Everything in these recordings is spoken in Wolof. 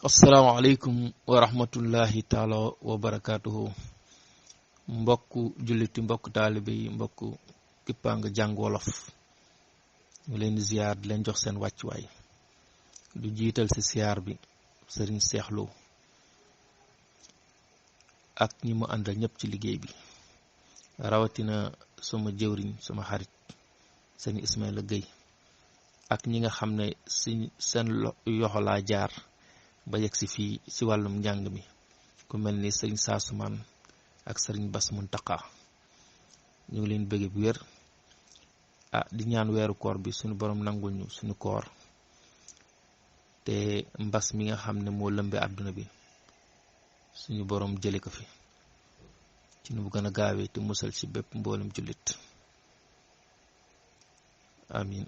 asalaamaaleykum wa rahmatullahi taala wa barakaatuhu mbokku julliti mbokku taalibe yi mbokku kippaa nga jàng wolof ñu leen di ziyaar di leen jox seen wàccuwaay du jiital ci siyaar bi sëriñ seexlu ak ñi mu àndal ñëpp ci liggéey bi rawatina suma jëwriñ suma xarit sëriñ Ismaïla Gueye ak ñi nga xam ne ci seen yoxo laa jaar ba yegg si fii ci wàllum njàng mi ku mel ni sëriñ Saasumaan ak sëriñ Bas Muntaqa ñu ngi leen bëgge bu wér di ñaan weeru koor bi suñu borom nangul ñu suñu koor te mbas mi nga xam ne moo lëmbe àdduna bi suñu borom jële ko fi ci nu bu gën a gaawee te musal ci bépp mboolem jullit amin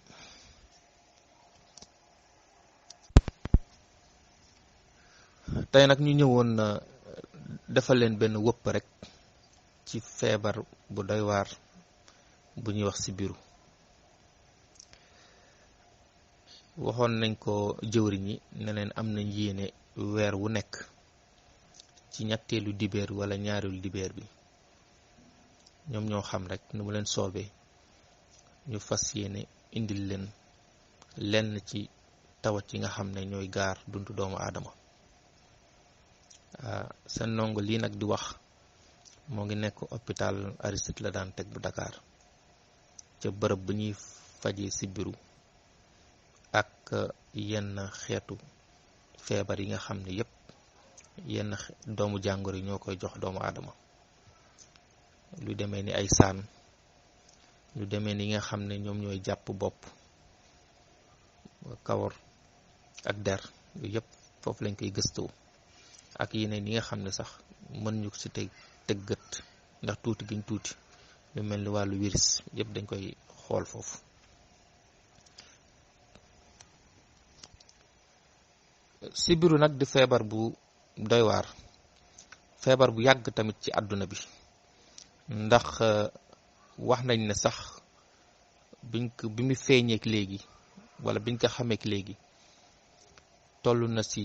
tey nag ñu ñëwoon defal leen benn wëpp rek ci feebar bu doy waar bu ñuy wax sibiru waxoon nañ ko jëwriñ yi ne leen am nañ yéene weer wu nekk ci ñetteelu dibeer wala ñaareelu dibeer bi ñoom ñoo xam rek nu mu leen soobee ñu fas yéene indil leen lenn ci tawat yi nga xam ne ñooy gaar dundu doomu aadama seen ndongo lii nag di wax moo ngi nekk hôpital Aristide Le Dantec bu Dakar ca bërëb bu ñuy fajee sibiru ak yenn xeetu feebar yi nga xam ne yépp yenn doomu jàngoro yi ñoo koy jox doomu aadama lu demee ni ay saan lu demee ni nga xam ne ñoom ñooy jàpp bopp kawar ak der yu yépp foofu lañ koy gëstoo ak yeneen yi nga xam ne sax mën ñu ci teg gët ndax tuuti giñ tuuti lu mel ni wàllu virus yépp dañ koy xool foofu sibiru nag di feebar bu doy waar feebar bu yàgg tamit ci àdduna bi ndax wax nañ ne sax bi mu feeñeek léegi wala biñ ko xameek léegi toll na ci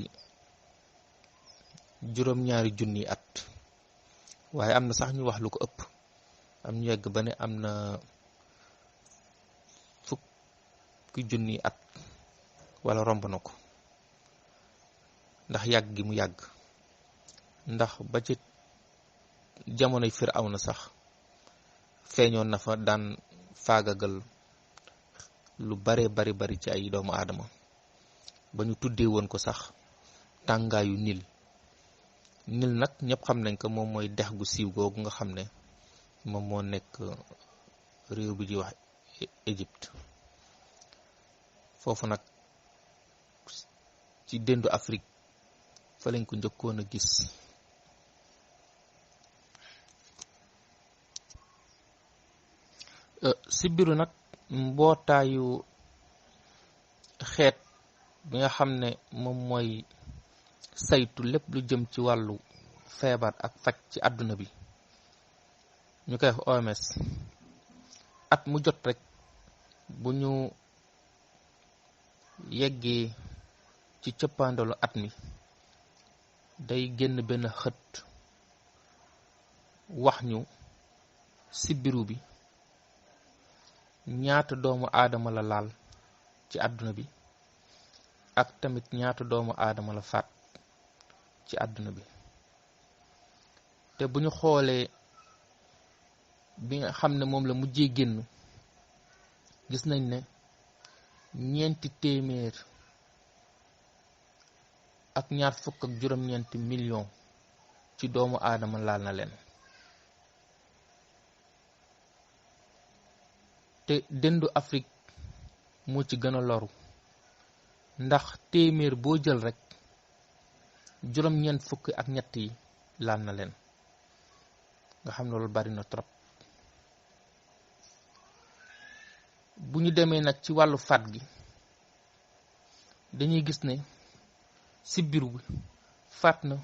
juróom-ñaari junni at waaye am na sax ñu wax lu ko ëpp am ñu yegg ba ne am na fukki junni at wala romb na ko ndax yàgg gi mu yàgg ndax ba ci jamonoy Firawna sax feeñoon na fa daan faagagal lu bare bari ci ay doomu aadama ba ñu tuddee woon ko sax tàngaayu Nil nag ñëpp xam nañ ko moom mooy dex gu siiw googu nga xam ne moom moo nekk réew bi di wax Égypte foofu nag ci déndu Afrique fa lañ ko njëkkoon a gis sibiru nag mbootaayu xeet bi nga xam ne moom mooy saytu lépp lu jëm ci wàllu feebar ak faj ci àdduna bi ñu koy wax OMS at mu jot rek bu ñu yeggee ci cëppaandalu at mi day génn benn xët wax ñu sibiru bi ñaata doomu aadama la laal ci àdduna bi ak tamit ñaata doomu aadama la faat ci àdduna bi te bu ñu xoolee bi nga xam ne moom la mujjee génn gis nañ ne 429 millions ci doomu aadama laal na leen te dendu Afrique moo ci gën a loru ndax téeméer boo jël rek juróom-ñeent fukk ak ñett yi laal na leen nga xam ne loolu bari na trop bu ñu demee nag ci wàllu faat gi dañuy gis ne sibiru bi faat na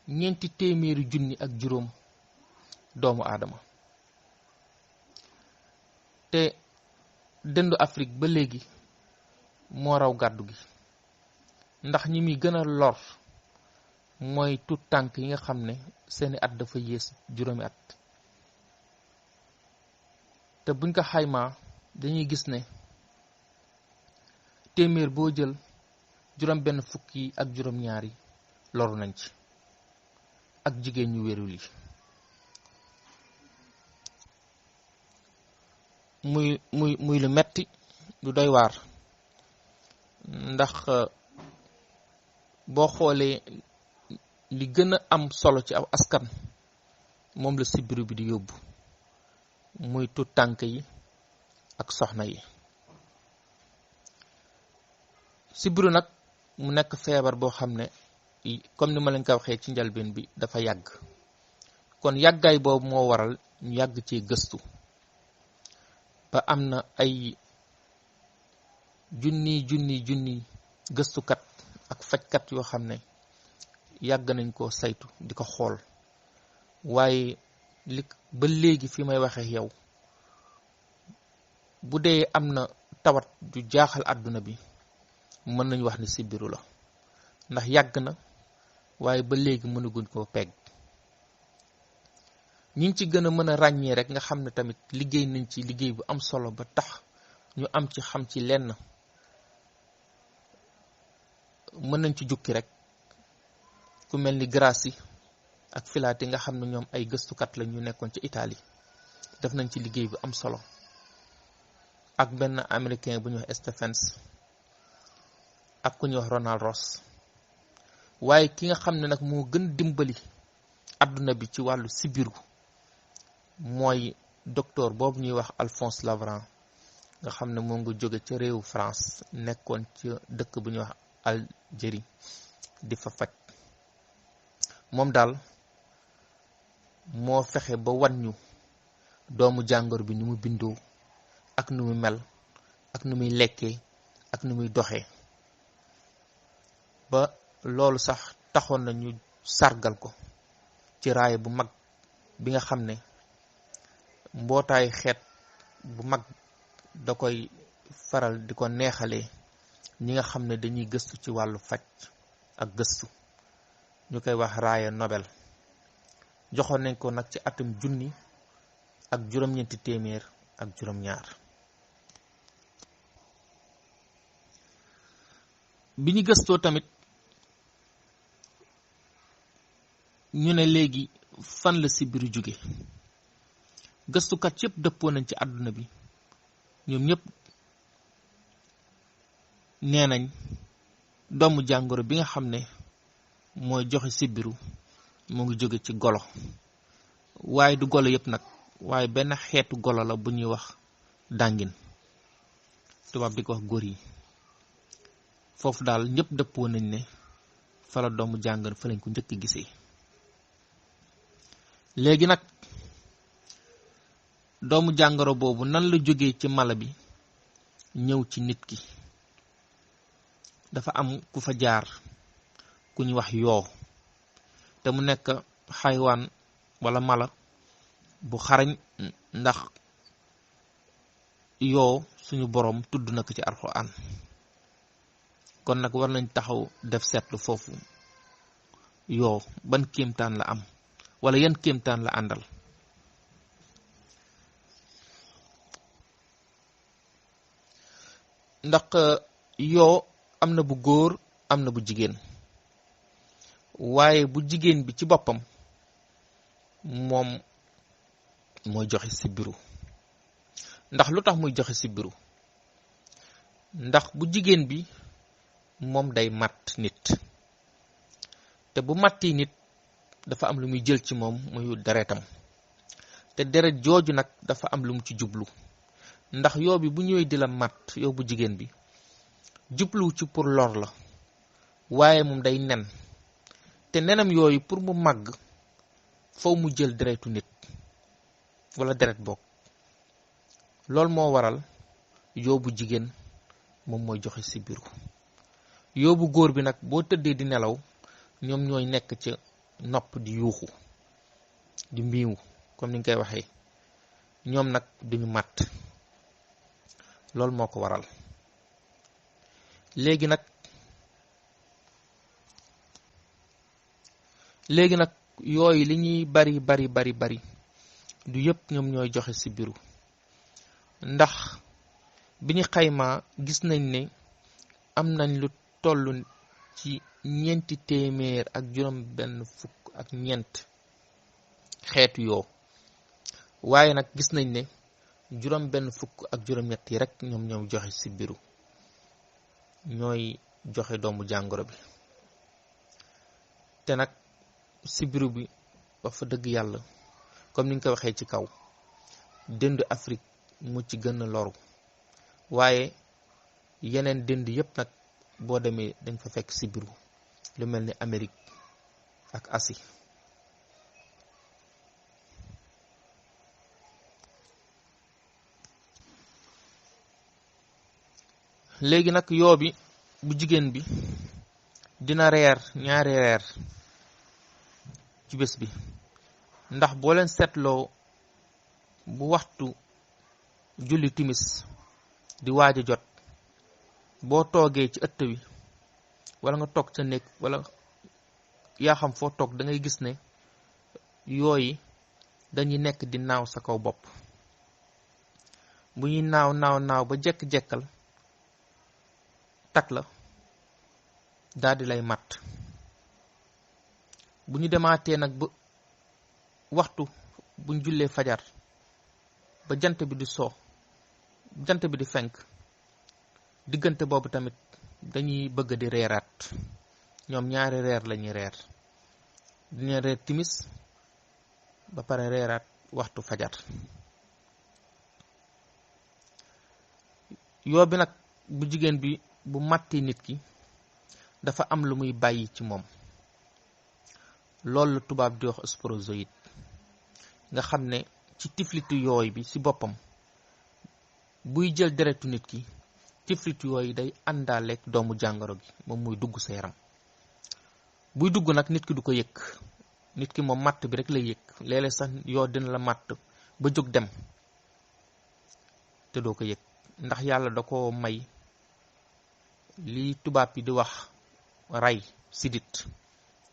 400 junni ak juróom doomu aadama te dëndu Afrique ba léegi moo raw gàddu gi ndax ñi muy gën a lor mooy tut tànk yi nga xam ne seeni at dafa yées juróomi at te buñ ko xaymaa dañuy gis ne téeméer boo jël juróom benn fukk yi ak juróom ñaar yi loru nañ ci ak jigéen ñu wérul yi muy lu metti lu doy waar ndax boo xoolee li gën a am solo ci aw askan moom la sibiru bi di yóbbu muy tut tànk yi ak soxna yi. sibiru nag mu nekk feebar boo xam ne comme ni ma leen ko waxee ci njalbeen bi dafa yàgg kon yàggaay boobu moo waral ñu yàgg ci gëstu ba am na ay junni gëstukat ak fajkat yoo xam ne yàgg nañ ko saytu di ko xool waaye ba léegi fi may waxee yow bu dee am na tawat ju jaaxal àdduna bi mën nañu wax ni sibiru la ndax yàgg na waaye ba léegi mënaguñ koo pegg ñi ci gën a mën a ràññee rek nga xam ne tamit liggéey nañ ci liggéey bu am solo ba tax ñu am ci xam ci lenn mën nañ ci jukki rek ku mel ni Grassi ak Filati nga xam ne ñoom ay gëstukat la ñu nekkoon ci Italie def nañ ci liggéey bu am solo ak benn américain bu ñuy wax Stephens ak ku ñuy wax Ronald Ross waaye ki nga xam ne nag moo gën dimbali àdduna bi ci wàllu sibiru mooy docteur boobu ñuy wax Alphonse Laveran nga xam ne moo nga jóge ca réewu France nekkoon ci dëkk bu ñuy wax Algérie di fa faj moom daal moo fexe ba wan ñu doomu jàngoro bi ni mu bindoo ak nu mu mel ak nu muy lekkee ak nu muy doxee ba loolu sax taxoon na ñu sargal ko ci raaya bu mag bi nga xam ne mbootaayu xeet bu mag da koy faral di ko neexalee ñi nga xam ne dañuy gëstu ci wàllu faj ak gëstu ñu koy wax raaya Nobel joxoon nañ ko nag ci atum 1900 ak juróom-ñaar bi ñu gëstoo tamit ñu ne léegi fan la sibiru jóge gëstukat yëpp dëppoo nañ ci àdduna bi ñoom ñëpp nee nañ doomu jàngoro bi nga xam ne mooy joxe sibiru mu ngi jóge ci golo waaye du golo yëpp nag waaye benn xeetu golo la bu ñuy wax dàngin tubaab di ko wax góor yi foofu daal ñëpp dëppoo nañ ne fa la doomu jàngoro fa lañ ko njëkk gisee léegi nag doomu jàngoro boobu nan la jógee ci mala bi ñëw ci nit ki dafa am ku fa jaar ku ñu wax yoo te mu nekk xaywaan wala mala bu xarañ ndax yoo suñu boroom tudd na ko ci Alxuraan kon nag war nañ taxaw def seetlu foofu yoo ban kéemtaan la am wala yan kéemtaan la àndal ndax yoo am na bu góor am na bu jigéen waaye bu jigéen bi ci boppam moom mooy joxe sibiru ndax lu tax muy joxe sibiru ndax bu jigéen bi moom day matt nit te bu matti nit dafa am lu muy jël ci moom muy deretam te deret jooju nag dafa am lu mu ci jublu ndax yoo bi bu ñëwee di la matt yow bu jigéen bi jublu ci pour lor la waaye moom day nen te nenam yooyu pour mu màgg faw mu jël deretu nit wala deret bokk loolu moo waral yoo bu jigéen moom mooy joxe sibiru yoo bu góor bi nag boo tëddee di nelaw ñoom ñooy nekk ca nopp di yuuxu di mbiiw comme ni nga koy waxee ñoom nag duñu màtt loolu moo ko waral léegi nag léegi nag yooyu li ñuy bari du yëpp ñoom ñooy joxe sibiru ndax bi ñu xaymaa gis nañ ne am nañ lu toll ci 454 xeetu yoo waaye nag gis nañ ne 47 yi rek ñoom ñooy joxe sibiru ñooy joxe doomu jàngoro bi te nag sibiru bi wax fa dëgg yàlla comme ni nga ko waxee ci kaw dënd Afrique mu ci gën a loru waaye yeneen dënd yépp nag boo demee dañ fa fekk sibiru lu mel ni Amérique ak Asie léegi nag yoo bi bu jigéen bi dina reer ñaari reer ci bés bi ndax boo leen seetloo bu waxtu julli timis di waaj a jot boo toogee ci ëtt wi wala nga toog ca néeg wala yaa xam foo toog da ngay gis ne yooyu dañuy nekk di naaw sa kaw bopp bu ñuy naaw ba jekk-jekkal tak la daldi lay matt bu ñu demaatee nag ba waxtu buñ jullee fajar ba jant bi di soo jant bi di fenk diggante boobu tamit dañuy bëgg di reeraat ñoom ñaari reer lañuy reer dina reer timis ba pare reeraat waxtu fajar yoo bi nag bu jigéen bi bu màtti nit ki dafa am lu muy bàyyi ci moom loolu la tubaab di wax sporozoïde nga xam ne ci tiflitu yooyu bi ci boppam buy jël deretu nit ki tiflitu yooyu day àndaaleeg doomu jàngoro gi moom muy dugg sa yaram buy dugg nag nit ki du ko yëg nit ki moom matt bi rek lay yëg léeg-léeg sax yoo dina la matt ba jóg dem te doo ko yëg ndax yàlla da ko may li tubaab yi di wax ray sidit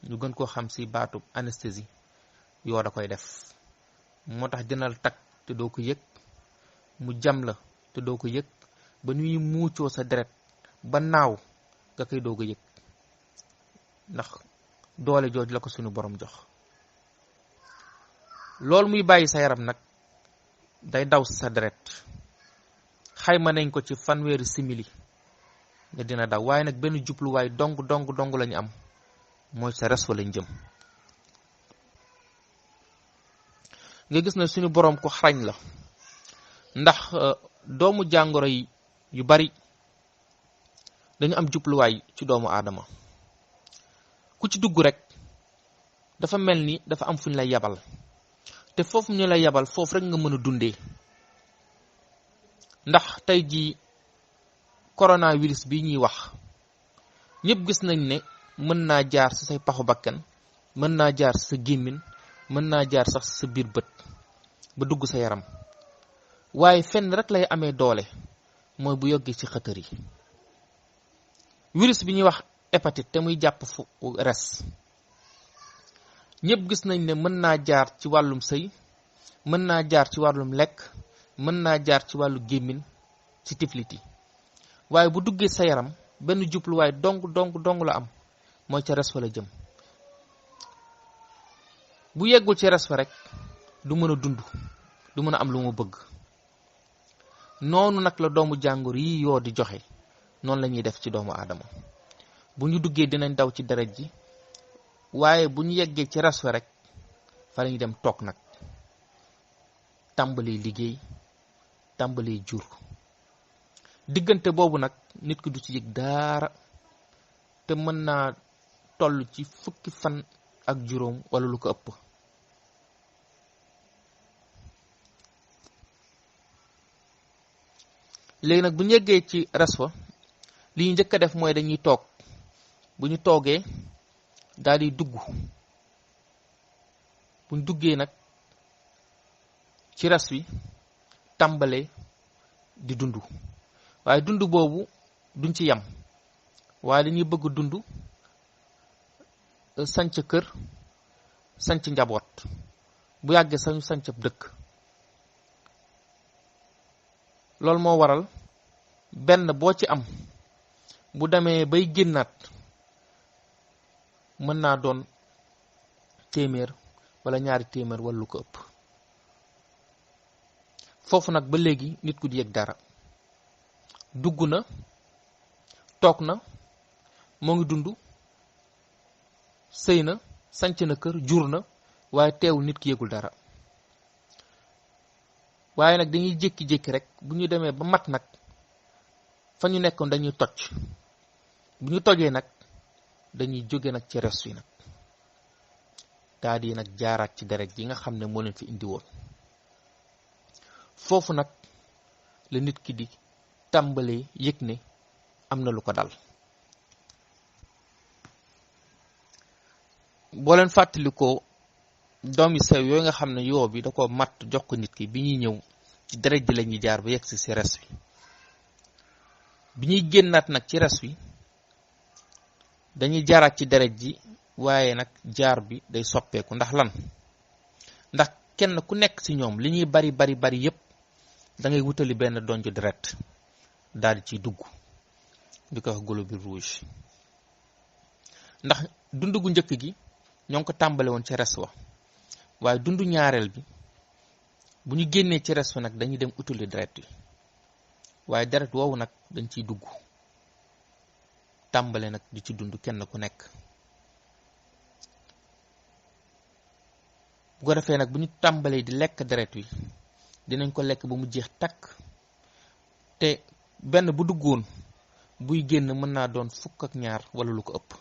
ñu gën koo xam ci baatu anesthésie yoo da koy def moo tax dina la takk te doo ko yëg mu jam la te doo ko yëg ba ñuy muucoo sa deret ba naaw nga koy doog a yëg ndax doole jooju la ko suñu borom jox loolu muy bàyyi sa yaram nag day daw sa deret xayma nañ ko ci fanweeri simili nga dina daw waaye nag benn jubluwaay dong lañu am mooy sa res fa lañ jëm nga gis ne suñu boroom ko xarañ la ndax doomu jàngoro yi yu bari dañu am jubluwaay ci doomu aadama ku ci dugg rek dafa mel ni dafa am fu ñu lay yabal te foofu ñu lay yabal foofu rek nga mën a dundee ndax tey jii coronavirus bi ñuy wax ñëpp gis nañ ne mën naa jaar ci say paxu bakkan mën naa jaar ci sa gémmiñ mën naa jaar sax ci sa biir bët ba dugg sa yaram waaye fenn rek lay amee doole mooy bu yoggee ci xëtër yi virus bi ñuy wax hépatite te muy jàpp fu res ñëpp gis nañ ne mën naa jaar ci wàllum sëy mën naa jaar ci wàllum lekk mën naa jaar ci wàllu gémmiñ ci tifliti waaye bu duggee sa yaram benn jubluwaay dong la am mooy ca res fa la jëm bu yeggul ci res fa rek du mën a dund du mën a am lu mu bëgg noonu nag la doomu jàngoro yi yoo di joxe noonu la ñuy def ci doomu aadama bu ñu duggee dinañ daw ci deret ji waaye bu ñu yeggee ci res fa rek fa la ñuy dem toog nag tàmbali liggéey tàmbali jur diggante boobu nag nit ki du ci yëg dara te mën naa toll ci fukki fan ak juróom wala lu ko ëpp léegi nag bu ñu yeggee ci res fa li ñu njëkk a def mooy dañuy toog bu ñu toogee daal di dugg bu ñu duggee nag ci res wi tàmbalee di dund waaye dund boobu duñ ci yam waaye dañuy bëgg dund sanc kër sanc njaboot, bu yàggee sañu sanc ab dëkk. loolu moo waral benn boo ci am bu demee bay génnaat mën naa doon téeméer wala ñaari téeméer wala lu ko ëpp. foofu nag ba léegi nit ku di yëg dara, dugg na, toog na, moo ngi dund, sëy na, sanc na kër, jur na, waaye teewul nit ki yëgul dara. waaye nag dañuy jékki-jékki rek bu ñu demee ba mat nag fa ñu nekkoon dañuy toj. bu ñu tojee nag dañuy jóge nag ci res wi nag daal di nag jaaraat ci deret yi nga xam ne moo leen fi indi woon. foofu nag la nit ki di tàmbalee yëg ne am na lu ko dal. boo leen fàttalikoo doom yu sew yooyu nga xam ne yoo bi da ko matt jox ko nit ki, bi ñuy ñëw ci deret ji la ñuy jaar ba yegg si res wi. bi ñuy génnaat nag ci res wi dañuy jaaraat ci deret ji, waaye nag jaar bi day soppeeku. ndax lan? ndax kenn ku nekk ci ñoom li ñuy bari bari bari yépp da ngay wutali benn donju deret daal di ciy dugg, di ko wax globule rouge. ndax dund gu njëkk gi ñoo ngi ko tàmbale woon ci res wa, waaye dundu ñaareel bi bu ñu génnee ci res wa nag dañuy dem utali deret wi, waaye deret woowu nag dañ ciy dugg tàmbale nag di ci dund kenn ku nekk. bu ko defee nag bu ñu tàmbalee di lekk deret wi dinañ ko lekk ba mu jeex takk, te benn bu duggoon buy génn mën naa doon 12 wala lu ko ëpp.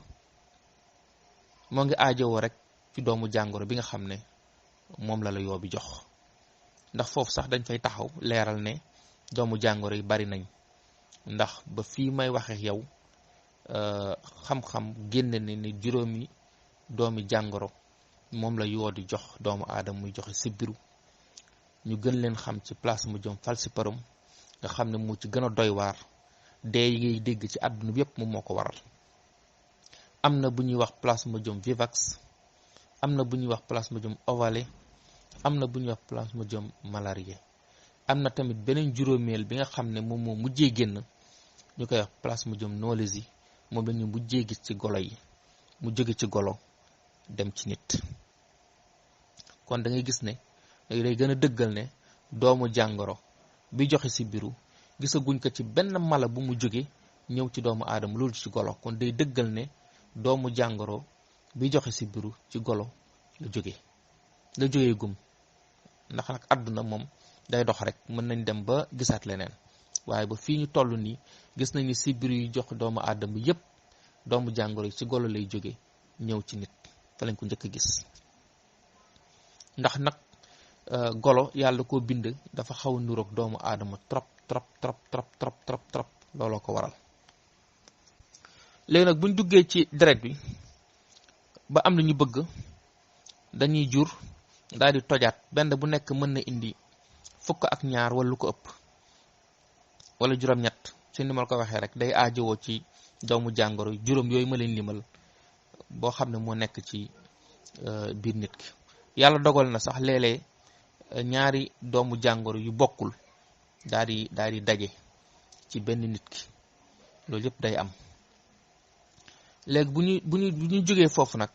moo ngi aajowoo rek ci doomu jàngoro bi nga xam ne moom la yoo bi jox. ndax foofu sax dañ fay taxaw leeral ne doomu jàngoro yi bari nañ, ndax ba fii may waxe yow xam-xam génne ne ni 5 doomi jàngoro moom la yoo di jox doomu aadama muy joxe sibiru. ñu gën leen xam ci Plasmodium falciparum nga xam ne moo ci gën a doy waar. dee yi ngay dégg ci àdduna bi yépp moom moo ko waral. am na bu ñuy wax Plasmodium vivax, am na bu ñuy wax Plasmodium ovale, am na bu ñuy wax Plasmodium malariae. am na tamit beneen juróomeel bi nga xam ne moom moo mujjee génn ñu koy wax Plasmodium knowlesi, moom la ñu mujjee gis ci golo yi, mu jóge ci golo dem ci nit. kon da ngay gis ne day gën a dëggal ne doomu jàngoro bi joxe sibiru gisaguñ ko ci benn mala bu mu jóge ñëw ci doomu aadama loolu ci golo. kon day dëggal ne doomu jàngoro bi joxe sibiru ci golo la jógee gum. ndax nag àdduna moom day dox rek, mën nañ dem ba gisaat leneen, waaye ba fii ñu toll nii gis nañ ni sibiru yi jox doomu aadama yépp doomu jàngoro yi ci golo lay jóge ñëw ci nit. fa lañ ko njëkk a gis. ndax nag golo yàlla koo bind dafa xaw a nuroog doomu aadama trop trop trop trop trop trop trop looloo ko waral. léegi nag buñ duggee ci deret bi ba am na ñu bëgg dañuy jur daal di tojaat, benn bu nekk mën na indi 12 wala lu ko ëpp wala juróom-ñett. ci ni ma ko waxee rek day aajowoo ci doomu jàngoro juróom yooyu ma leen limal boo xam ne moo nekk ci biir nit ki. yàlla dogal na sax léeg-léeg ñaari doomu jàngoro yu bokkul daal di daje ci benn nit ki, loolu yëpp day am. léegi bu ñu jógee foofu nag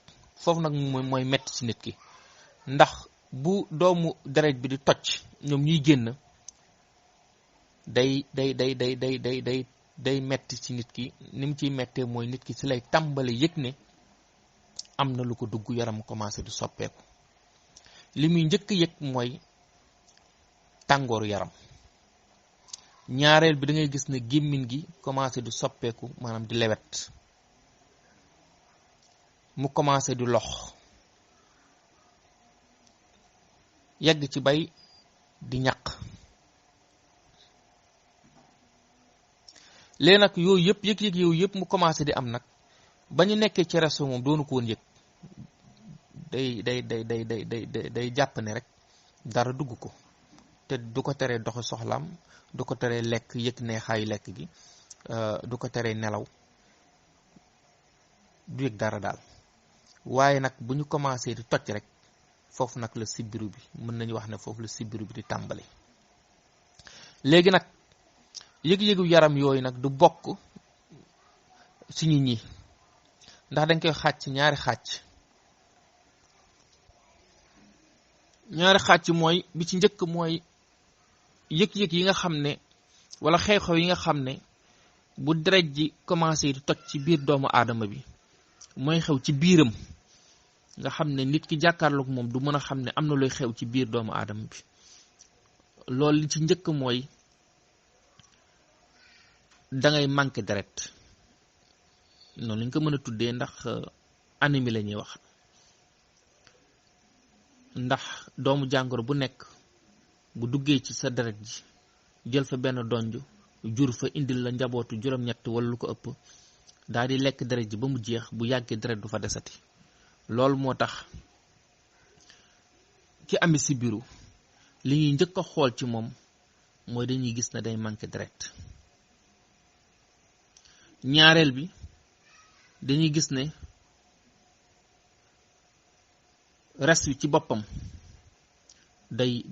mooy metti ci nit ki, ndax bu doomu deret bi di toj ñoom ñuy génn day metti ci nit ki. ni mu ciy mettee mooy nit ki ci lay tàmbale yëg ne am na lu ko dugg, yaram commencé di soppeeku. li muy njëkk yëg mooy tàngooru yaram. ñaareel bi da ngay gis ne gémmiñ gi commencé di soppeeku, maanaam di lewet, mu commencé di lox, yegg ci bay di ñaq. léegi nag yooyu yëpp yëg-yëg yooyu yëpp mu commencé di am nag ba ñu nekkee ci resto moom doonu ko woon yëg. day jàpp ne rek dara dugg ko, te du ko teree doxi soxlaam, du ko teree lekk, yëg neexaayu lekk gi, du ko teree nelaw, du yëg dara daal. waaye nag bu ñu commencé di toj rek foofu nag la sibiru bi mën nañu wax ne foofu la sibiru bi di tàmbali. léegi nag yëg-yëgu yaram yooyu nag du bokk ci nit ñi ndax dañ koy xaaj ci ñaari xaaj mooy bi ci njëkk mooy yëg-yëg yi nga xam ne wala xew-xew yi nga xam ne bu deret ji commencé di toj ci biir doomu aadama bi mooy xew ci biiram nga xam ne nit ki jàkkaarloog moom du mën a xam ne am na luy xew ci biir doomu aadama bi. loolu li ci njëkk mooy dangay manqué deret, noonu lañ ko mën a tuddee ndax anémie la ñuy wax, ndax doomu jàngoro bu nekk bu duggee ci sa deret ji jël fa benn donj jur fa indil la njabootu juróom-ñett wala lu ko ëpp daal di lekk deret ji ba mu jeex, bu yàggee deret du fa desati. loolu moo tax ki amee sibiru li ñuy njëkk a xool ci moom mooy dañuy gis ne day manqué deret. ñaareel bi dañuy gis ne res wi ci boppam day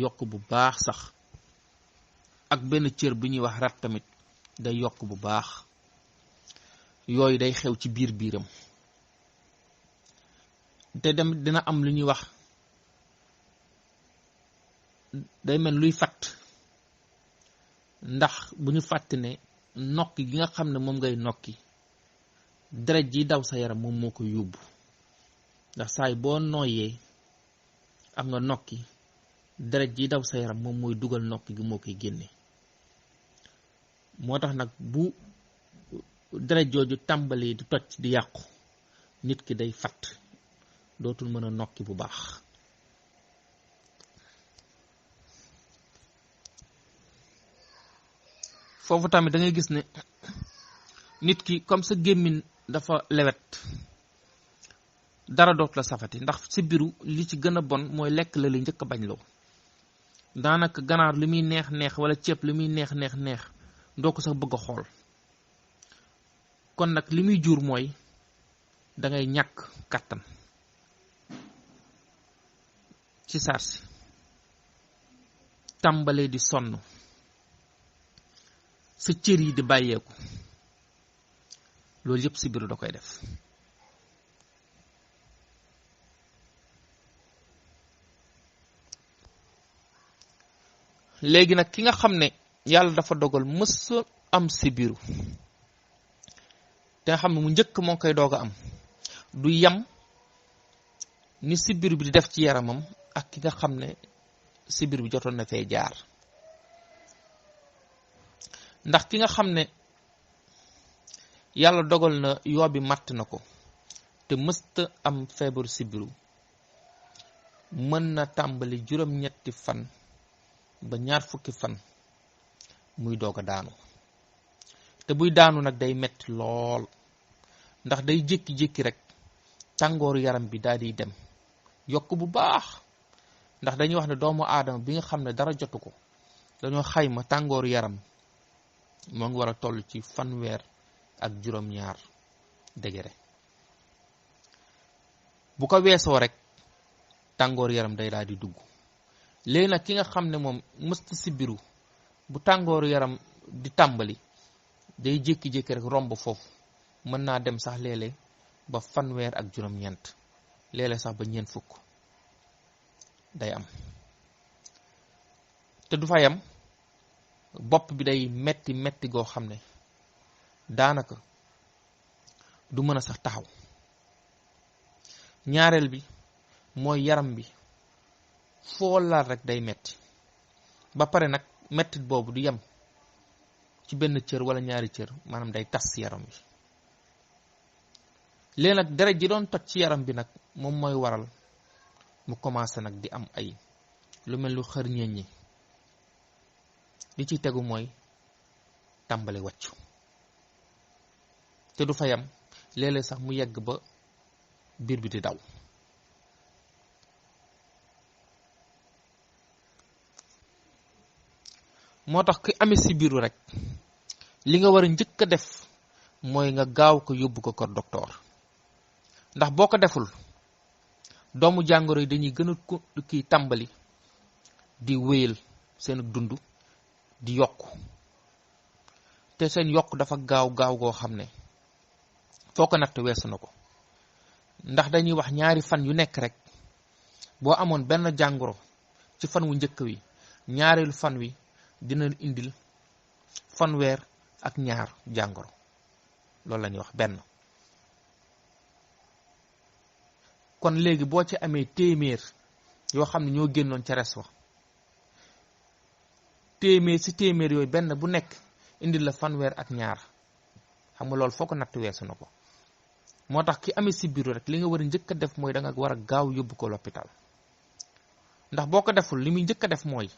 yokk bu baax sax, ak benn cër bi ñuy wax rat tamit day yokk bu baax. yooyu day xew ci biiram te dem dina am lu ñuy wax day mel luy fatt, ndax bu ñu fàtte ne nokki gi nga xam ne moom ngay nokki deret ji daw sa yaram moom moo ko yóbbu, ndax saay boo nooyee am nga nokki deret ji daw sa yaram moom mooy dugal nokki gi moo koy génne. moo tax nag bu deret jooju tàmbalee di toj di yàqu nit ki day fatt, dootul mën a nokki bu baax. foofu tamit da ngay gis ne nit ki comme sa gémmiñ dafa lewet dara dootu la safati, ndax sibiru li ci gën a bon mooy lekk la li njëkk a bañ loo. daanaka ganaar li muy neex neex wala ceeb li muy neex neex neex doo ko sax bëgg a xool. kon nag li muy jur mooy dangay ñàkk kàttan ci sarsi, tàmbalee di sonn, sa cër yi di bàyyeeku. loolu yëpp sibiru da koy def. léegi nag ki nga xam ne yàlla dafa dogal mës am sibiru te nga xam ne mu njëkk moo koy doog a am, du yam ni sibiru bi di def ci yaramam ak ki nga xam ne sibiru bi jotoon na fee jaar. ndax ki nga xam ne yàlla dogal na yoo bi matt na ko te mësta am feebaru sibiru mën na tàmbali juróom-ñetti fan ba 20 fan muy doog a daanu. te buy daanu nag day metti lool, ndax day jékki-jékki rek tàngooru yaram bi daal di dem yokk bu baax. ndax dañuy wax ne doomu aadama bi nga xam ne dara jotu ko dañoo xayma tàngooru yaram moo ngi war a toll ci 32 degré. bu ko weesoo rek tàngooru yaram day daal di dugg. léegi nag ki nga xam ne moom mësta sibiru bu tàngooru yaram di tàmbali day jékki-jékki rek romb foofu, mën naa dem sax léeg-léeg ba 29, léeg-léeg sax ba 40 day am. te du fa yam, bopp bi day metti goo xam ne daanaka du mën a sax taxaw. ñaareel bi mooy yaram bi foo laal rek day metti, ba pare nag mettit boobu du yem ci benn cër wala ñaari cër, maanaam day tas ci yaram bi. léegi nag deret ji doon toj ci yaram bi nag moom mooy waral mu commencé nag di am ay lu mel lu xër ñeñ ñi. li ci tegu mooy tàmbali wàccu, te du fa yam, léeg-léeg sax mu yegg ba biir bi di daw. moo tax ki amee sibiru rek li nga war a njëkk a def mooy nga gaaw ko yóbbu ko kër docteur. ndax boo ko deful doomu jàngoro yi dañuy gën a kii tàmbali di wéyal seen dund di yokk te seen yokk dafa gaaw goo xam ne foo ko natt weesu na ko ndax dañuy wax ñaari fan yu nekk rek boo amoon benn jàngoro ci fan wu njëkk wi ñaareelu fan wi dina indil fanweer ak ñaar jàngoro loolu la ñuy wax benn. kon léegi boo ci amee téeméer yoo xam ne ñoo génnoon ca res wa téeméer ci téeméer yooyu benn bu nekk indil la fanweer ak ñaar xam nga loolu foo ko natt weesu na ko moo tax ki amee sibiru rek li nga war a njëkk a def mooy da nga war a gaaw yóbbu ko l'hôpital ndax boo ko deful li muy njëkk a def mooy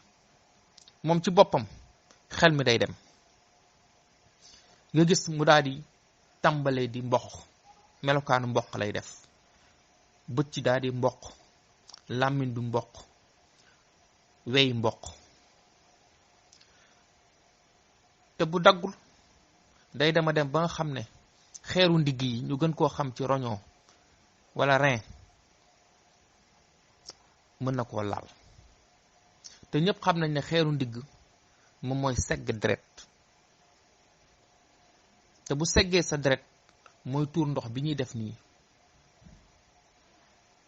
moom ci boppam xel mi day dem nga gis mu daal di tàmbalee di mboq melokaanu mboq lay def bët ci daal di mboq làmmiñ du mboq wey mboq te bu daggul day dem ba nga xam ne xeeru ndigg yi ñu gën koo xam ci roñoo wala rein mën na koo laal te ñëpp xam nañ ne xeeru ndigg moom mooy segg deret te bu seggee sa deret mooy tuur ndox bi ñuy def nii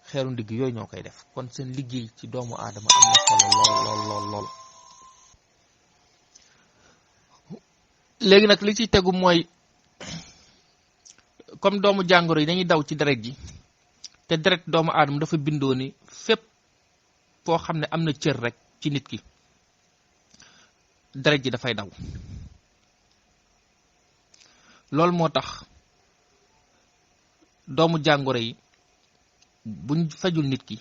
xeeru ndigg yooyu ñoo koy def kon seen liggéey ci doomu aadama am na solo lool. léegi nag li ci tegu mooy comme doomu jàngoro yi dañuy daw ci deret ji te deret doomu aadama dafa bindoo ni fépp foo xam ne am na cër rek ci nit ki deret ji dafay daw loolu moo tax doomu jàngoro yi buñ fajul nit ki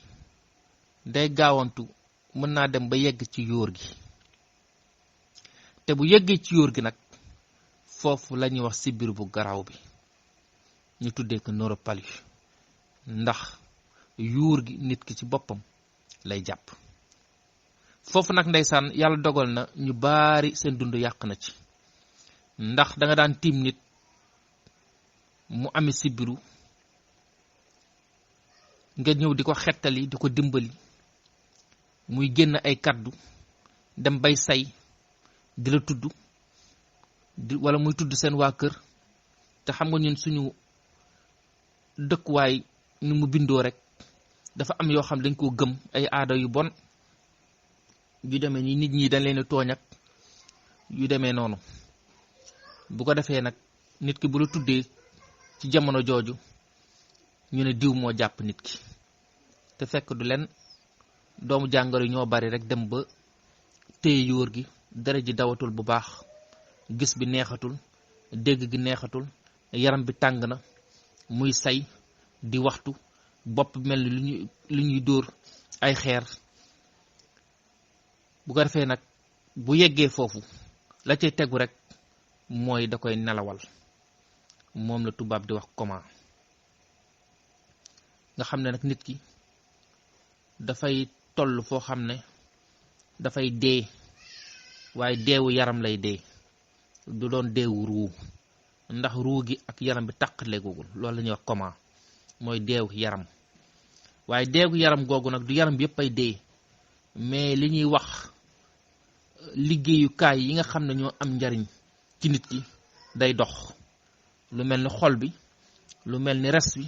day gaawantu mën naa dem ba yegg ci yóor gi te bu yeggee ci yóor gi nag foofu la ñuy wax sibiru bu garaaw bi ñu tuddee ko neuropathie ndax yuur gi nit ki ci boppam lay jàpp foofu nag ndeysaan yàlla dogal na ñu baari seen dund yàq na ci ndax da nga daan tiim nit mu amee sibiru nga ñëw di ko xettali di ko dimbali muy génn ay kaddu dem bay say di la tudd wala muy tudd seen waa kër te xam nga ñun suñu dëkkuwaay ni mu bindoo rek dafa am yoo xam dañ koo gëm ay aada yu bon yu demee ni nit ñi dañ leen a tooñ ak yu demee noonu bu ko defee nag nit ki bu la tuddee ci jamono jooju ñu ne diw moo jàpp nit ki te fekk du leen doomu jàngoro yi ñoo bari rek dem ba téye yóor gi deret ji dawatul bu baax gis bi neexatul dégg gi neexatul yaram bi tàng na muy say di waxtu bopp mel ni lu ñuy dóor ay xeer bu ko defee nag bu yeggee foofu la cay tegu rek mooy da koy nelawal moom la tubaab di wax coma nga xam ne nag nit ki dafay toll foo xam ne dafay dee waaye deewu yaram lay dee du doon deewu ruu ndax ruu gi ak yaram bi tàqale googul loolu la ñuy wax coma mooy deewu yaram waaye deewu yaram googu nag du yaram bi yëpp ay dee mais li ñuy wax liggéeyukaay yi nga xam ne ñoo am njariñ ci nit ki day dox lu mel ni xol bi lu mel ni res wi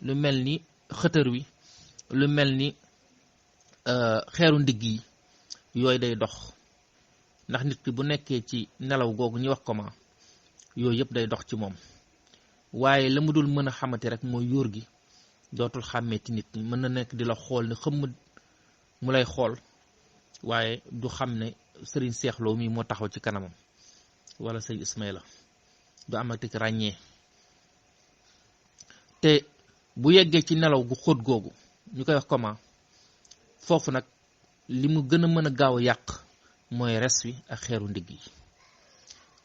lu mel ni xëtër wi lu mel ni xeeru ndigg yi yooyu day dox ndax nit ki bu nekkee ci nelaw googu ñuy wax coma yooyu yëpp day dox ci moom waaye la mu dul mën a xamante rek mooy yóor gi dootul xàmmeeti nit ñi mën na nekk di la xool ne xëmm mu lay xool waaye du xam ne sëriñ Seex Lo mi moo taxaw ci kanamam wala sëñ Ismaïla du amati ràññee te bu yeggee ci nelaw gu xóot googu ñu koy wax coma foofu nag li mu gën a mën a gaaw a yàq mooy res wi ak xeeru ndigg yi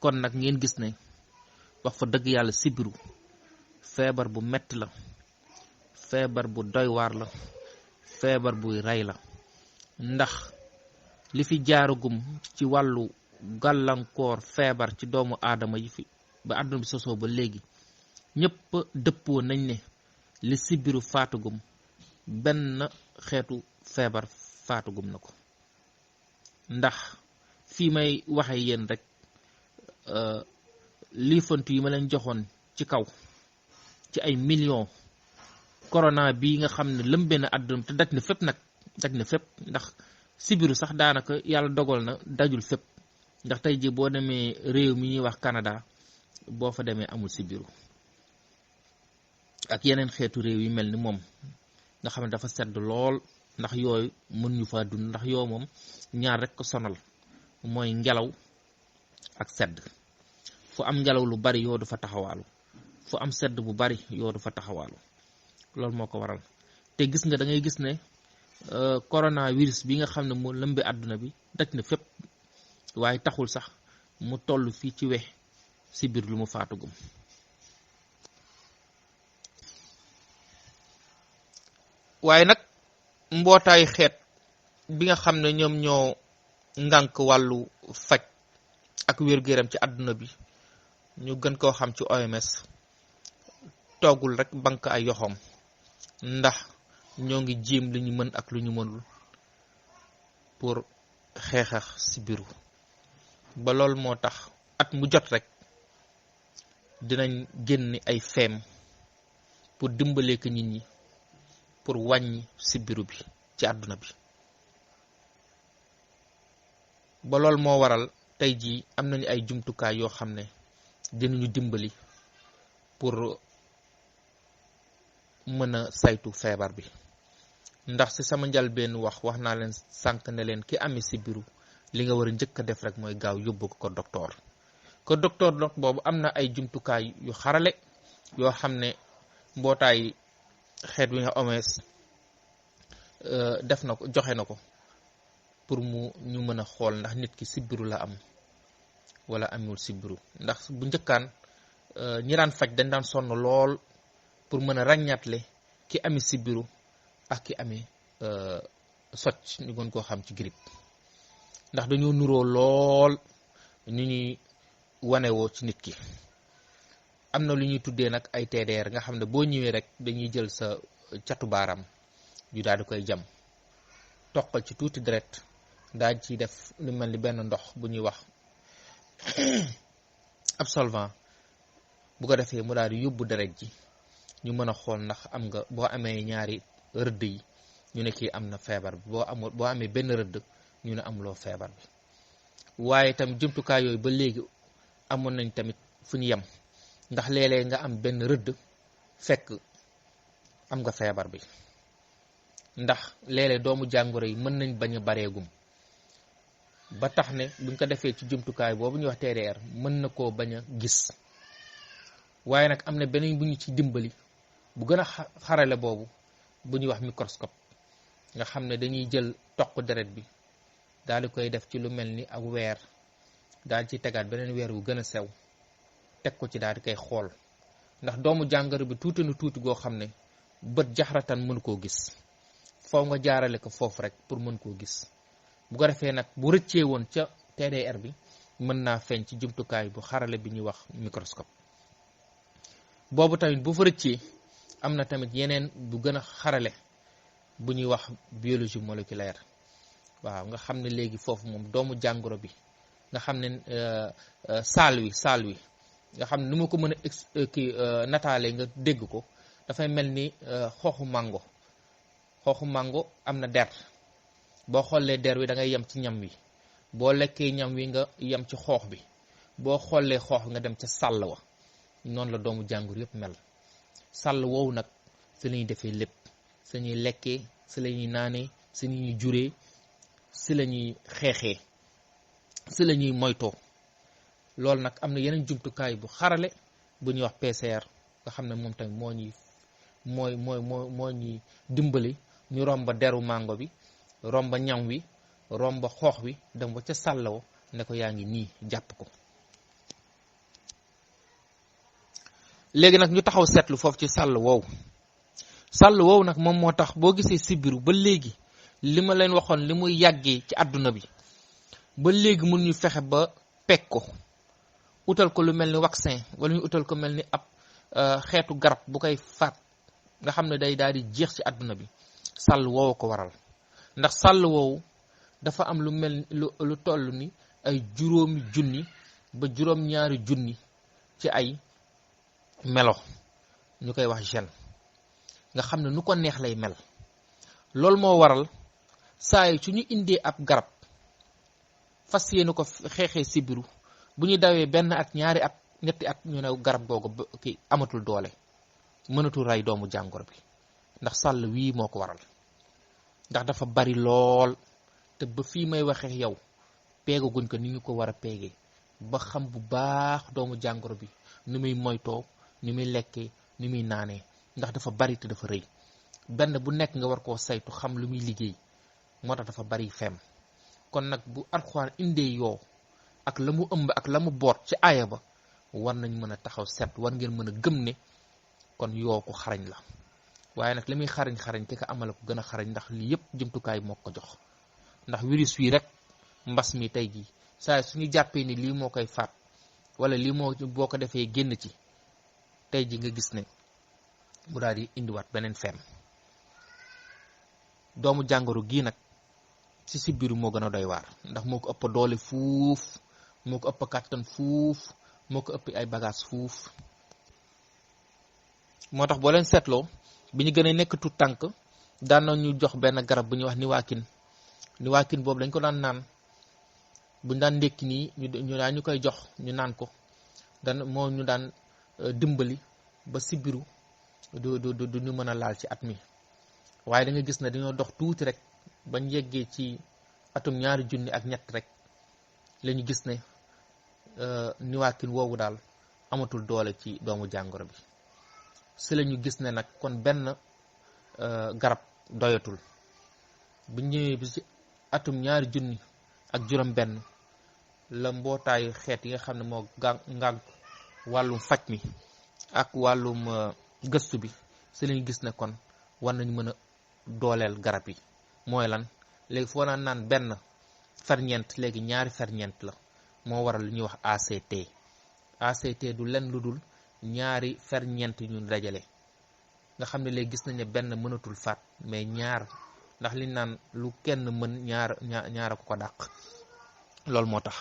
kon nag ngeen gis ne wax fa dëgg yàlla sibiru feebar bu metti la feebar bu doy waar la feebar buy rey la ndax li fi jaaragum ci wàllu gàllankoor feebar ci doomu aadama yi fi ba àdduna bi sosoo ba léegi ñëpp dëppoo nañ ne li sibiru faatugum benn xeetu feebar faatugum na ko. ndax fii may waxe yéen rek liifantu yi ma leen joxoon ci kaw ci ay millions corona bii nga xam ne lëmbee na àdduna te daj na fépp nag daj na fépp ndax sibiru sax daanaka yàlla dogal na dajul fépp ndax tey ji boo demee réew mi ñuy wax Canada boo fa demee amul sibiru ak yeneen xeetu réew yi mel ni moom nga xam ne dafa sedd lool ndax yooyu mën ñu faa dund ndax yoo moom ñaar rek ko sonal mooy ngelaw ak sedd fu am ngelaw lu bari yoo du fa taxawaalu fu am sedd bu bari yoo du fa taxawaalu loolu moo ko waral te gis nga da ngay gis ne coronavirus bi nga xam ne moo lëmbe àdduna bi daj na fépp waaye taxul sax mu toll fii ci we si biir lu mu faatugum. waaye nag mbootaayu xeet bi nga xam ne ñoom ñoo ngànk wàllu faj ak wér-gu-yaram ci àdduna bi ñu gën koo xam ci OMS toogul rek bank ay yoxoom ndax ñoo ngi jéem li ñu mën ak lu ñu mënul pour xeexax sibiru ba loolu moo tax at mu jot rek dinañ génne ay feem pour dimbalee ko nit ñi pour wàññi sibiru bi ci àdduna bi. ba loolu moo waral tey jii am nañu ay jumtukaay yoo xam ne dinañu dimbali pour mën a saytu feebar bi ndax ci sama njëlbéen wax naa leen sànq ne leen ki amee sibiru li nga war a njëkk a def rek mooy gaaw yóbbu ko docteur ko docteur nag boobu am na ay jumtukaay yu xarale yoo xam ne mbootaay xeet wi nga OMS def na ko joxe na ko pour ñu mën a xool ndax nit ki sibiru la am wala amul sibiru ndax bu njëkkaan ñi daan faj dañ daan sonn lool pour mën a ràññaatle ki amee sibiru ak ki amee socc ñu gën koo xam ci grippe ndax dañoo nuroo lool ñu ñuy wanewoo ci nit ki. am na lu ñuy tuddee nag ay TDR nga xam ne boo ñëwee rek dañuy jël sa catu baaraam yu daal di koy jam toqal ci tuuti deret daal ci def lu mel ni benn ndox bu ñuy wax absolvant bu ko defee mu daal di yóbbu deret ji ñu mën a xool ndax am nga boo amee ñaari rëdd yi ñu ne kii am na feebar bi boo amee benn rëdd ñu ne amuloo feebar bi. waaye tamit jumtukaay yooyu ba léegi amoon nañ tamit fu ñu yem ndax léeg-léeg nga am benn rëdd fekk am nga feebar bi ndax léeg-léeg doomu jàngoro yi mën nañ bañ a bareegum ba tax ne buñ ko defee ci jumtukaay boobu ñuy wax TDR mën na koo bañ a gis. waaye nag am na beneen bu ñu ci dimbali bu gën a xarale boobu bu ñuy wax microscope nga xam ne dañuy jël toq deret bi daal di koy def ci lu mel ni ak weer daal ci tegaat beneen weer wu gën a sew teg ko ci daal di koy xool ndax doomu jàngoro bi tuuti na tuuti goo xam ne bët jaxaratan mënu koo gis faw nga jaarale ko foofu rek pour mën koo gis. bu ko defee nag bu rëccee woon ca TDR bi mën naa feeñ ci jumtukaay bu xarale bi ñuy wax microscope boobu tamit bu fa rëccee am na tamit yeneen bu gën a xarale bu ñuy wax biologie moléculaire waaw nga xam ne léegi foofu moom doomu jàngoro bi nga xam ne saal wi nga xam ne nu ma ko mën a nataale nga dégg ko dafay mel ni xooxu mango am na der boo xoolee der wi da ngay yem ci ñam wi boo lekkee ñam wi nga yem ci xoox bi boo xoolee xoox bi nga dem ca sàll wa noonu la doomu jàngoro yëpp mel. sàll woowu nag si la ñuy defee lépp si la ñuy lekkee si la ñuy naanee si la ñuy juree si la ñuy xeexee si la ñuy moytoo. loolu nag am na yeneen jumtukaay bu xarale bu ñuy wax PCR nga xam ne moom tamit moo ñuy dimbali ñu romba deru mango bi romba ñam wi romba xoox wi dem ba ca sàllawo ne ko yaa ngi nii jàpp ko. léegi nag ñu taxaw seetlu foofu ci sàll woowu nag moom moo tax boo gisee sibiru ba léegi li ma leen waxoon li muy yàggee ci àdduna bi ba léegi mun ñu fexe ba peg ko utal ko lu mel ni vaccin wala ñu utal ko mel ni ab xeetu garab bu koy faat nga xam ne day daal di jeex ci àdduna bi sàll woowu ko waral ndax sàll woowu dafa am lu mel lu toll ni ay juróomi junni ba juróom-ñaari junni ci ay melo ñu koy wax gène nga xam ne nu ko neex lay mel loolu moo waral saa yi su ñu indee ab garab fas yéene ko xeexee sibiru bu ñu dawee benn at ñaari at ñetti at ñu ne garab googu ki amatul doole mënatul rey doomu jàngoro bi ndax sàll wii moo ko waral ndax dafa bari lool te ba fii may waxee yow peegaguñ ko ni ñu ko war a peegee ba xam bu baax doomu jàngoro bi ni muy moytoo ni muy lekkee ni muy naanee ndax dafa bari te dafa rëy benn bu nekk nga war koo saytu xam lu muy liggéey moo tax dafa bari fem kon nag bu alxuraan indee yoo ak la mu ëmb ak la mu boot ci aaya ba war nañ mën a taxaw seet war ngeen mën a gëm ne kon yoo ko xarañ la waaye nag li muy xarañ te ka amala ko gën a xarañ ndax lii yëpp jumtukaay moo ko jox ndax virus wi rek mbas mi tey jii saa suñu jàppee ni lii moo koy faat wala lii moo boo ko defee génn ci tey ji nga gis ne mu daal di indiwaat beneen feem doomu jàngoro gii nag ci sibiru moo gën a doy waar ndax moo ko ëpp doole fuuf moo ko ëpp kàttan fuuf moo ko ëpp ay bagage fuuf moo tax boo leen seetloo bi ñu gën a nekk tout tànk daan nañu jox benn garab bu ñuy wax niwaakin boobu dañ ko daan naan buñ daan ndékki nii ñu daan ñu koy jox ñu naan ko moo ñu daan dimbali ba sibiru du ñu mën a laal ci at mi waaye da nga gis ne dañoo dox tuuti rek bañ yeggee ci atum 2000 rek la ñu gis ne niwaakin woowu daal amatul doole ci doomu jàngoro bi si la ñu gis ne nag kon benn garab doyatul bu ñëwee bi ci atum 2001 la mbootaayu xeet yi nga xam ne moo ngànk wàllum faj mi ak wàllum gëstu bi si lañu gis ne kon war nañu mën a dooleel garab yi mooy lan léegi foo naan benn ferñeent léegi ñaari ferñeent la moo waral lu ñuy wax ACT du lenn lu dul ñaari ferñeent ñu dajale nga xam ne léegi gis nañ ne benn mënatul faat mais ñaar ndax li naan lu kenn mën ñaar ko dàq loolu moo tax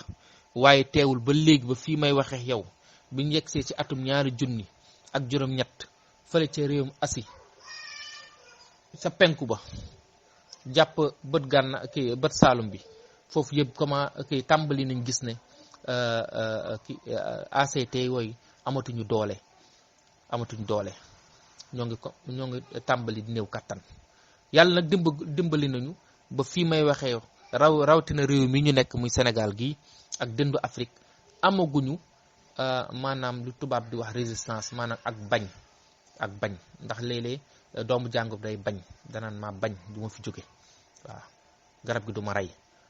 waaye teewul ba léegi ba fii may waxee yow bi ñu yegsee ci atum 2003 fële ca réewum Asi sa penku ba jàpp bët gànna bët saalum bi foofu yëpp comment tàmbali nañ gis ne ACT yooyu amatuñu doole ñoo ngi tàmbali di néew kattan yàlla nag dimbali nañu ba fii may waxee rawatina réew mi ñu nekk muy Sénégal gi ak dëndu Afrique amaguñu maanaam lu tubaab di wax résistance maanaam ak bañ ndax léeg-léeg doomu jàngoro day bañ danaan ma bañ du ma fi jóge waaw garab gi du ma rey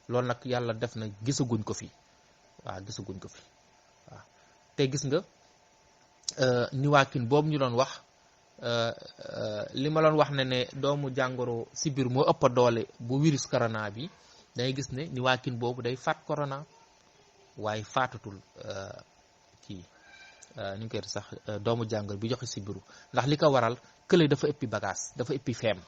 loolu nag yàlla def na gisaguñ ko fi waaw te gis nga niwaakin boobu ñu doon wax li ma doon wax ne doomu jàngoro sibir moo ëpp doole bu virus corona bi dangay gis ne niwaakin boobu day faat corona waaye faatatul ñu koy sax doomu jàngoro bi joxe sibiru ndax li ko waral kële dafa ëppi bagage dafa ëppi feem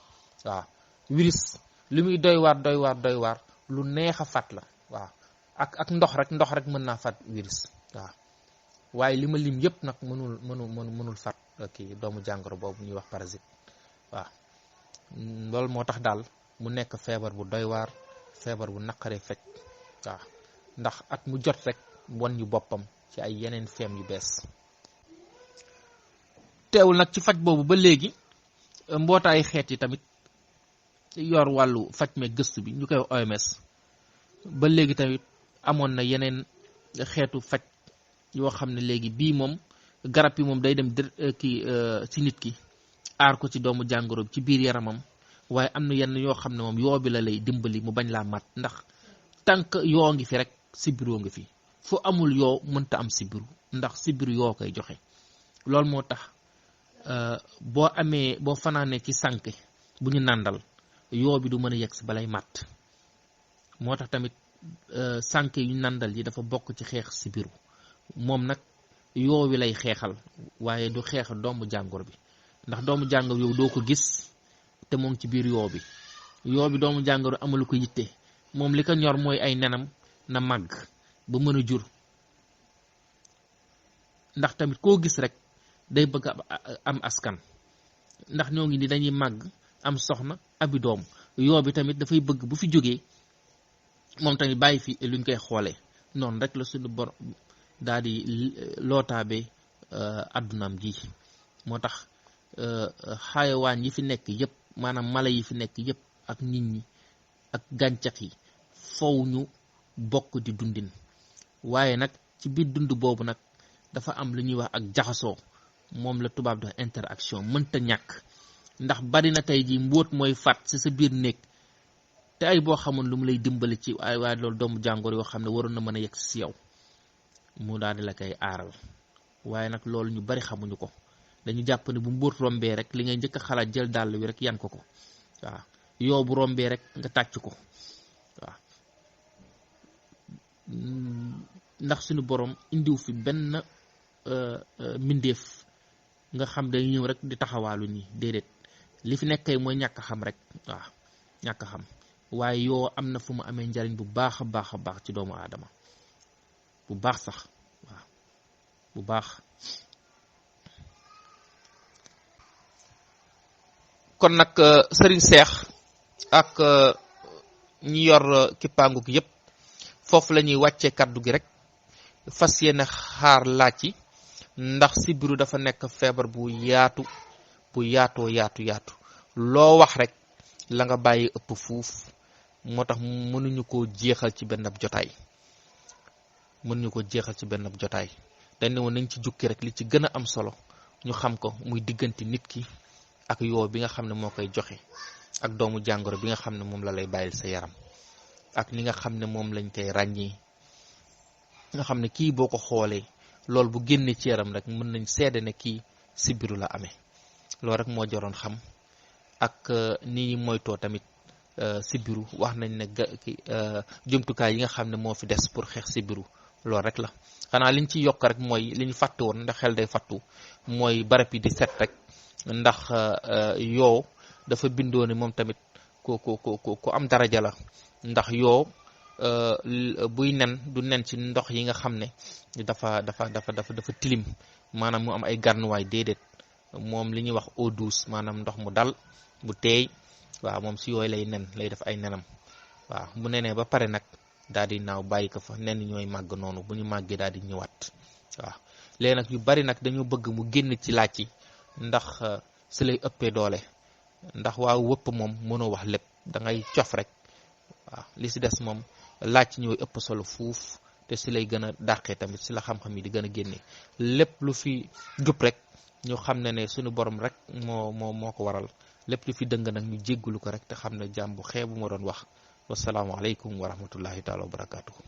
waaw virus li muy doy waar lu neex a fat la waaw ak ndox rek mën naa fat virus waaw waaye li ma lim yëpp nag mënul fat doomu jàngoro boobu ñuy wax parasite waaw loolu moo tax daal mu nekk feebar bu doy waar feebar bu naqaree faj waaw ndax at mu jot rek won ñu boppam ci ay yeneen feem yu bees teewul nag ci faj boobu ba léegi mbootaayu xeet yi tamit yor wàllu faj me gëstu bi ñu koy OMS ba léegi tamit amoon na yeneen xeetu faj yoo xam ne léegi bii moom garab yi moom day dem ci nit ki aar ko ci doomu jàngoro bi ci biir yaramam waaye am na yenn yoo xam ne moom yoo bi la lay dimbali mu bañ laa mat ndax tànk yoo ngi fi rek sibiru ngi fi fu amul yoo mënta am sibiru ndax sibiru yoo koy joxe loolu moo tax boo fanaanee ci sànk bu ñu nàndal yoo bi du mën a yegg si balay màtt moo tax tamit sànk yu nàndal yi dafa bokk ci xeex sibiru moom nag yoo wi lay xeexal waaye du xeex doomu jàngoro bi ndax doomu jàngoro yow doo ko gis te moo ngi ci biir yoo bi doomu jàngoro amalu ko yitte moom li ko ñor mooy ay nenam na màgg ba mën a jur ndax tamit koo gis rek day bëgg am askan ndax ñoo ngi ni dañuy màgg am soxna abi doom yoo bi tamit dafay bëgg bu fi jógee moom tamit bàyyi fi luñ koy xoolee noonu rek la suñu bor daal di lootaabe addunaam ji moo tax xayawaan yi fi nekk yëpp maanaam mala yi fi nekk yëpp ak nit ñi ak gàncax yi fow ñu bokk di dundin waaye nag ci biir dund boobu nag dafa am lu ñuy wax ak jaxasoo moom la tubaab di wax interaction mënta ñàkk ndax bari na tey jii mbóot mooy fat ci sa biir néeg te ay boo xamoon lu mu lay dimbali ci ay waaye loolu doomu jàngoro yoo xam ne waroon na mën a yegg si yow mu daal di la koy aaral waaye nag loolu ñu bari xamuñu ko dañu jàpp ne bu mbóot rombee rek li ngay njëkk a xalaat jël dàll wi rek yan ko waaw yow bu rombee rek nga tàcc ko waaw ndax suñu borom indiw fi benn mbindeef nga xam day ñëw rek di taxawaalu nii déedéet li fi nekkay mooy ñàkk xam rek waaw ñàkk xam waaye yoo am na fu mu amee njariñ bu baax a baax a baax ci doomu aadama bu baax sax waaw bu baax kon nag sëriñ Seex ak ñi yor kippaangu gi yépp foofu la ñuy wàccee kaddu gi rek fas yéene xaar laaj yi ndax sibiru dafa nekk feebar bu yaatu bu yaatoo yaatu loo wax rek la nga bàyyi ëpp fuuf moo tax mënuñu ko jeexal ci benn jotaay dañ ne woon nañ ci jukki rek li ci gën a am solo ñu xam ko muy diggante nit ki ak yoo bi nga xam ne moo koy joxe ak doomu jàngoro bi nga xam ne moom la lay bàyyil sa yaram ak li nga xam ne moom lañ koy ràññee nga xam ne kii boo ko xoolee loolu bu génnee ci yaram rek mën nañ seede ne kii sibiru la amee loolu rek moo jaroon xam ak ni moytoo tamit sibiru wax nañ ne jumtukaay yi nga xam ne moo fi des pour xeex sibiru loolu rek la xanaa liñ ci yokk rek mooy li ñu fàtte woon ndax xel day fàttu mooy barab yi di set rek ndax yoo dafa bindoo ne moom tamit ku am daraja la ndax yoo buy nen du nen ci ndox yi nga xam ne dafa tilim maanaam mu am ay garnuwaay déedéet moom li ñuy wax eau douce maanaam ndox mu dal bu teey waaw moom si yooyu lay nen lay def ay nenam waaw bu nenee ba pare nag daal di naaw bàyyi ko fa nen ñooy màgg noonu bu ñu màggee daal di ñëwaat waaw léegi nag yu bari nag dañoo bëgg mu génn ci laaj yi ndax si lay ëppee doole ndax waaw wëpp moom mënoo wax lépp da ngay cof rek waaw li si des moom laaj ñooy ëpp solo fuuf te si lay gën a dàqee tamit si la xam-xam yi di gën a génne lépp lu fi jub rek ñu xam ne suñu borom rek moo ko waral lépp lu fi dëng nag ñu jéggulu ko rek te xam ne jàmm bu xeebu ma doon wax wasalaamu aleykum wa rahmatullahi taala wa barakaatuhu